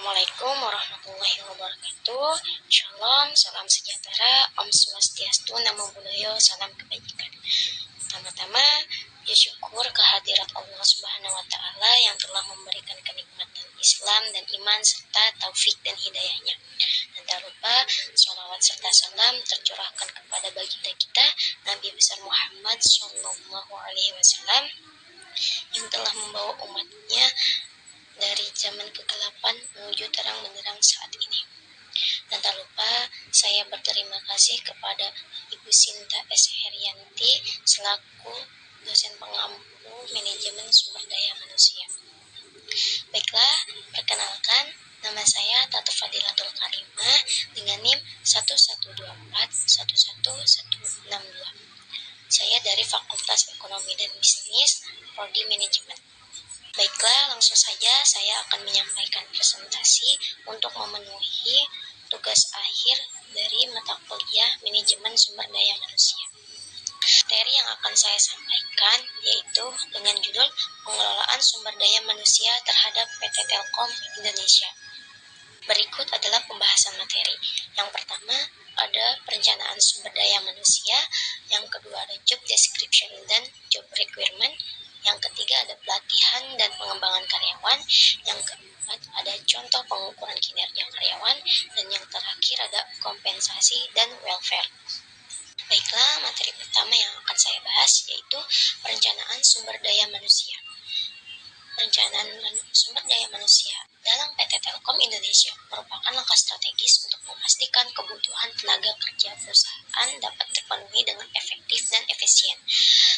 Assalamualaikum warahmatullahi wabarakatuh. Shalom, salam sejahtera, Om Swastiastu, Namo Buddhaya, salam kebajikan. Pertama-tama, bersyukur kehadirat Allah Subhanahu wa Ta'ala yang telah memberikan kenikmatan Islam dan iman serta taufik dan hidayahnya. Dan tak lupa, sholawat serta salam tercurahkan kepada baginda kita, Nabi besar Muhammad Sallallahu Alaihi Wasallam, yang telah membawa umatnya dari zaman kegelapan menuju terang benderang saat ini. Dan tak lupa, saya berterima kasih kepada Ibu Sinta S. Herianti selaku dosen pengampu manajemen sumber daya manusia. Baiklah, perkenalkan, nama saya Tatu Fadilatul Karimah dengan NIM 11241162. Saya dari Fakultas Ekonomi dan Bisnis, Prodi Manajemen. Baiklah, langsung saja saya akan menyampaikan presentasi untuk memenuhi tugas akhir dari mata kuliah Manajemen Sumber Daya Manusia. Materi yang akan saya sampaikan yaitu dengan judul Pengelolaan Sumber Daya Manusia terhadap PT Telkom Indonesia. Berikut adalah pembahasan materi. Yang pertama ada perencanaan sumber daya manusia, yang kedua ada job description dan job requirement, yang ketiga ada pelatihan dan pengembangan karyawan, yang keempat ada contoh pengukuran kinerja karyawan, dan yang terakhir ada kompensasi dan welfare. Baiklah, materi pertama yang akan saya bahas yaitu perencanaan sumber daya manusia. Perencanaan sumber daya manusia dalam PT Telkom Indonesia merupakan langkah strategis untuk memastikan kebutuhan tenaga kerja perusahaan dapat terpenuhi dengan efektif dan efisien,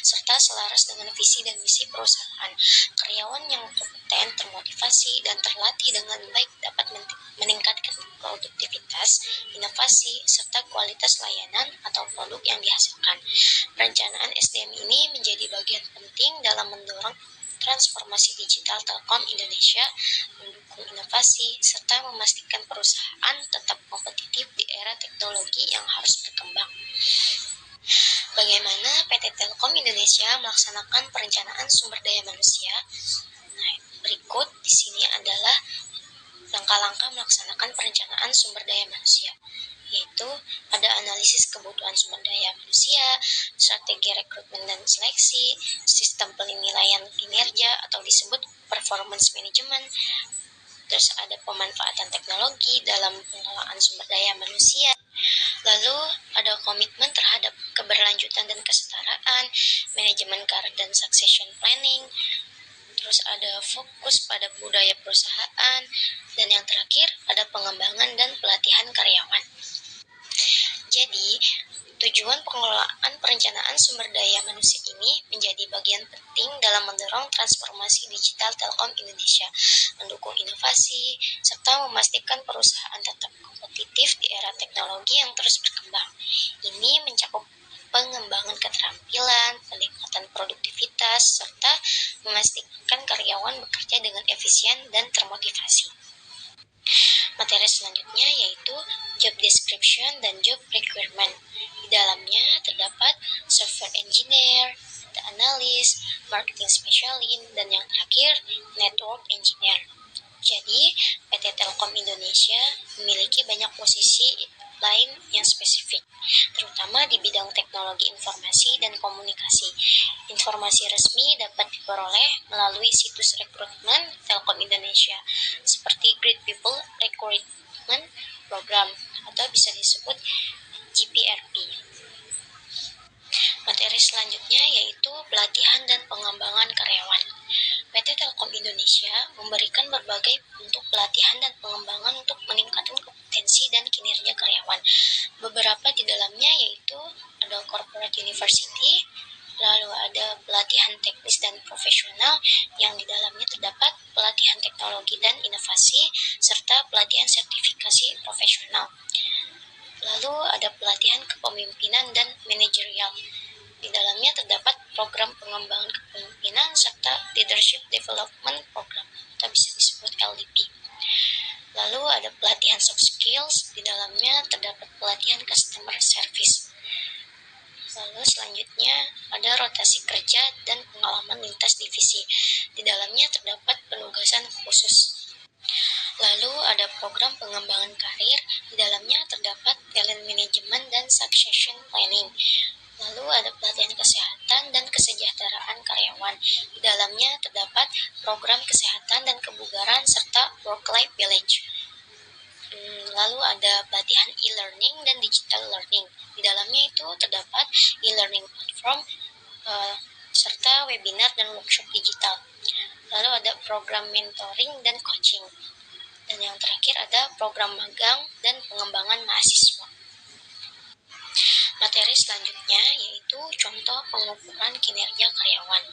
serta selaras dengan visi dan misi perusahaan. Karyawan yang kompeten, termotivasi, dan terlatih dengan baik dapat meningkatkan produktivitas, inovasi, serta kualitas layanan atau produk yang dihasilkan. Perencanaan SDM ini menjadi bagian penting dalam mendorong transformasi digital Telkom Indonesia, mendukung inovasi, serta memastikan perusahaan tetap kompetitif di era teknologi yang harus berkembang. Bagaimana PT Telkom Indonesia melaksanakan perencanaan sumber daya manusia? Berikut di sini adalah langkah-langkah melaksanakan perencanaan sumber daya manusia, yaitu ada analisis kebutuhan sumber daya manusia, strategi rekrutmen dan seleksi, sistem penilaian kinerja atau disebut performance management, terus ada pemanfaatan teknologi dalam pengelolaan sumber daya manusia, lalu ada komitmen terhadap keberlanjutan dan kesetaraan, manajemen karir dan succession planning, terus ada fokus pada budaya perusahaan, dan yang terakhir ada pengembangan dan pelatihan karyawan. Jadi, tujuan pengelolaan perencanaan sumber daya manusia ini menjadi bagian penting dalam mendorong transformasi digital Telkom Indonesia, mendukung inovasi, serta memastikan perusahaan tetap kompetitif di era teknologi yang terus berkembang. Ini mencakup pengembangan keterampilan, peningkatan produktivitas, serta memastikan karyawan bekerja dengan efisien dan termotivasi. Materi selanjutnya yaitu job description dan job requirement. Di dalamnya terdapat software engineer, data analyst, marketing specialist, dan yang terakhir network engineer. Jadi, PT Telkom Indonesia memiliki banyak posisi lain yang spesifik, terutama di bidang teknologi informasi dan komunikasi. Informasi resmi dapat diperoleh melalui situs rekrutmen Telkom Indonesia, seperti Great People Recruitment Program atau bisa disebut GPRP. Materi selanjutnya yaitu pelatihan dan pengembangan karyawan. PT Telkom Indonesia memberikan berbagai bentuk pelatihan dan pengembangan untuk meningkatkan kompetensi dan kinerja karyawan. Beberapa di dalamnya yaitu ada Corporate University, lalu ada pelatihan teknis dan profesional yang di dalamnya terdapat pelatihan teknologi dan inovasi, serta pelatihan sertifikasi profesional. Lalu ada pelatihan kepemimpinan dan manajerial. Di dalamnya terdapat program pengembangan kepemimpinan serta leadership development program atau bisa disebut LDP. Lalu ada pelatihan soft skills, di dalamnya terdapat pelatihan customer service. Lalu selanjutnya ada rotasi kerja dan pengalaman lintas divisi. Di dalamnya terdapat penugasan khusus. Lalu ada program pengembangan karir, di dalamnya terdapat talent management dan succession planning. Lalu ada pelatihan kesehatan dan kesejahteraan karyawan, di dalamnya terdapat program kesehatan dan kebugaran serta work-life balance. Lalu ada pelatihan e-learning dan digital learning, di dalamnya itu terdapat e-learning platform, serta webinar dan workshop digital. Lalu ada program mentoring dan coaching. Dan yang terakhir ada program magang dan pengembangan mahasiswa. Materi selanjutnya yaitu contoh pengukuran kinerja karyawan.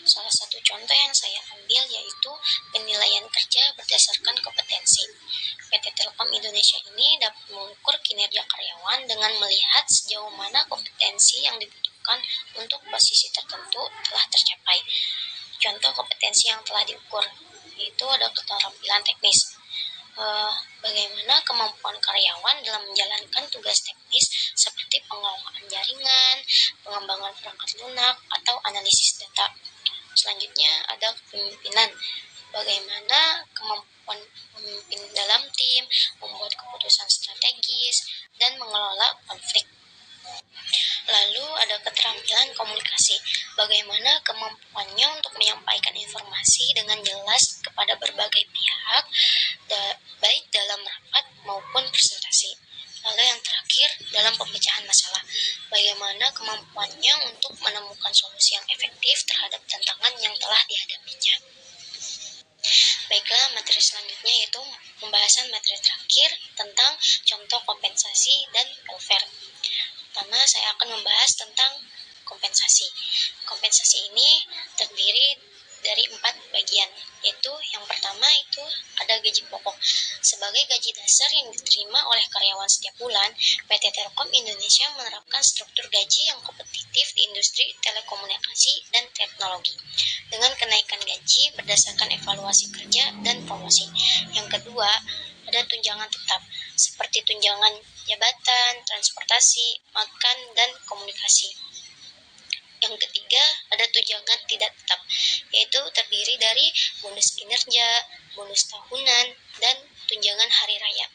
Salah satu contoh yang saya ambil yaitu penilaian kerja berdasarkan kompetensi. PT Telkom Indonesia ini dapat mengukur kinerja karyawan dengan melihat sejauh mana kompetensi yang dibutuhkan untuk posisi tertentu telah tercapai. Contoh kompetensi yang telah diukur yaitu ada keterampilan teknis. Bagaimana kemampuan karyawan dalam menjalankan tugas teknis seperti pengelolaan jaringan, pengembangan perangkat lunak, atau analisis data. Selanjutnya ada kepemimpinan. Bagaimana kemampuan memimpin dalam tim, membuat keputusan strategis, dan mengelola konflik. Lalu ada keterampilan komunikasi. Bagaimana kemampuannya untuk menyampaikan informasi dengan jelas kepada berbagai pihak, baik dalam rapat maupun presentasi. Lalu yang terakhir, dalam pemecahan masalah. Bagaimana kemampuannya untuk menemukan solusi yang efektif terhadap tantangan yang telah dihadapinya. Baiklah, materi selanjutnya yaitu pembahasan materi terakhir tentang contoh kompensasi dan welfare. Pertama, saya akan membahas tentang kompensasi. Kompensasi ini terdiri dari 4 bagian, yaitu yang pertama itu ada gaji pokok. Sebagai gaji dasar yang diterima oleh karyawan setiap bulan, PT Telkom Indonesia menerapkan struktur gaji yang kompetitif di industri telekomunikasi dan teknologi, dengan kenaikan gaji berdasarkan evaluasi kerja dan promosi. Yang kedua, ada tunjangan tetap, seperti tunjangan jabatan, transportasi, makan, dan komunikasi. Yang ketiga, ada tunjangan tidak tetap, yaitu terdiri dari bonus kinerja, bonus tahunan, dan tunjangan hari raya.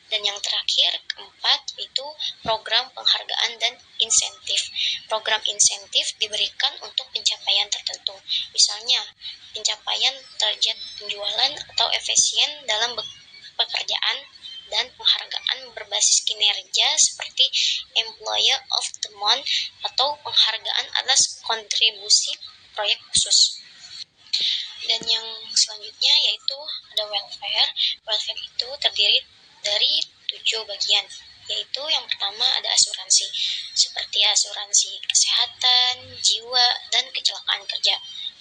Dan yang terakhir, keempat, yaitu program penghargaan dan insentif. Program insentif diberikan untuk pencapaian tertentu, misalnya pencapaian target penjualan atau efisien dalam pekerjaan, dan penghargaan berbasis kinerja seperti Employer of the Month atau penghargaan atas kontribusi proyek khusus. Dan yang selanjutnya yaitu ada welfare. Welfare itu terdiri dari 7 bagian, yaitu yang pertama ada asuransi, seperti asuransi kesehatan, jiwa, dan kecelakaan kerja.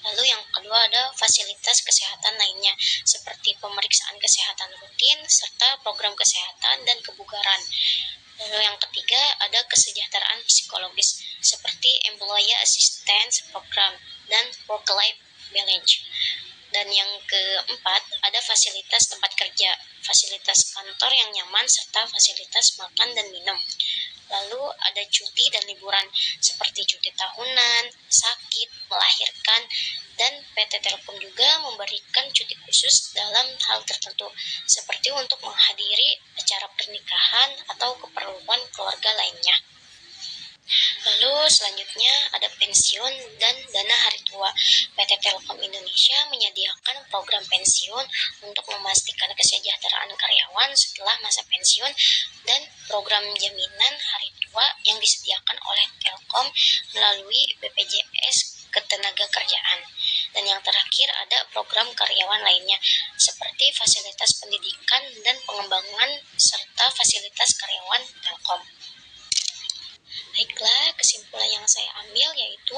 Lalu yang kedua ada fasilitas kesehatan lainnya, seperti pemeriksaan kesehatan rutin, serta program kesehatan dan kebugaran. Lalu yang ketiga ada kesejahteraan psikologis, seperti Employee Assistance Program dan Work-Life Balance. Dan yang keempat ada fasilitas tempat kerja, fasilitas kantor yang nyaman, serta fasilitas makan dan minum. Lalu ada cuti dan liburan, seperti cuti tahunan, sakit, melahirkan, dan PT Telkom juga memberikan cuti khusus dalam hal tertentu, seperti untuk menghadiri acara pernikahan atau keperluan keluarga lainnya. Lalu selanjutnya ada pensiun dan dana hari tua. PT Telkom Indonesia menyediakan program pensiun untuk memastikan kesejahteraan karyawan setelah masa pensiun dan program jaminan hari tua yang disediakan oleh Telkom melalui BPJS Ketenagakerjaan. Dan yang terakhir ada program karyawan lainnya seperti fasilitas pendidikan dan pengembangan serta fasilitas karyawan Telkom. Baiklah, kesimpulan yang saya ambil yaitu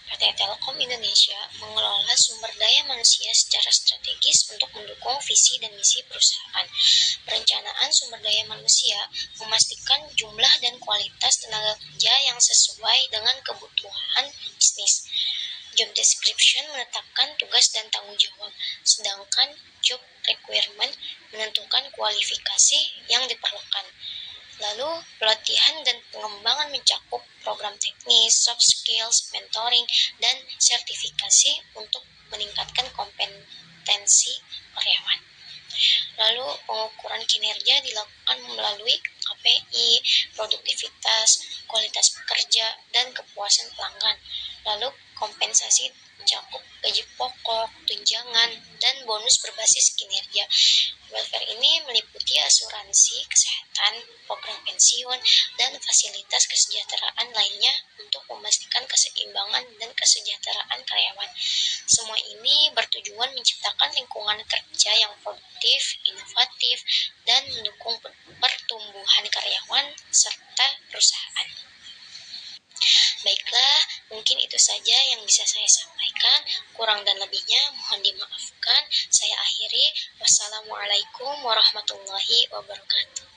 PT Telkom Indonesia mengelola sumber daya manusia secara strategis untuk mendukung visi dan misi perusahaan. Perencanaan sumber daya manusia memastikan jumlah dan kualitas tenaga kerja yang sesuai dengan kebutuhan bisnis. Job description menetapkan tugas dan tanggung jawab, sedangkan job requirement menentukan kualifikasi yang diperlukan. Lalu, pelatihan dan pengembangan mencakup program teknis, soft skills, mentoring, dan sertifikasi untuk meningkatkan kompetensi karyawan. Lalu, Pengukuran kinerja dilakukan melalui KPI, produktivitas, kualitas pekerja, dan kepuasan pelanggan. Lalu kompensasi cakup gaji pokok, tunjangan, dan bonus berbasis kinerja. Welfare ini meliputi asuransi kesehatan, program pensiun, dan fasilitas kesejahteraan lainnya untuk memastikan keseimbangan dan kesejahteraan karyawan. Semua ini bertujuan menciptakan lingkungan kerja yang produktif, inovatif, dan mendukung pertumbuhan karyawan serta perusahaan. Baiklah, mungkin itu saja yang bisa saya sampaikan. Kurang dan lebihnya mohon dimaafkan. Saya akhiri. Wassalamualaikum warahmatullahi wabarakatuh.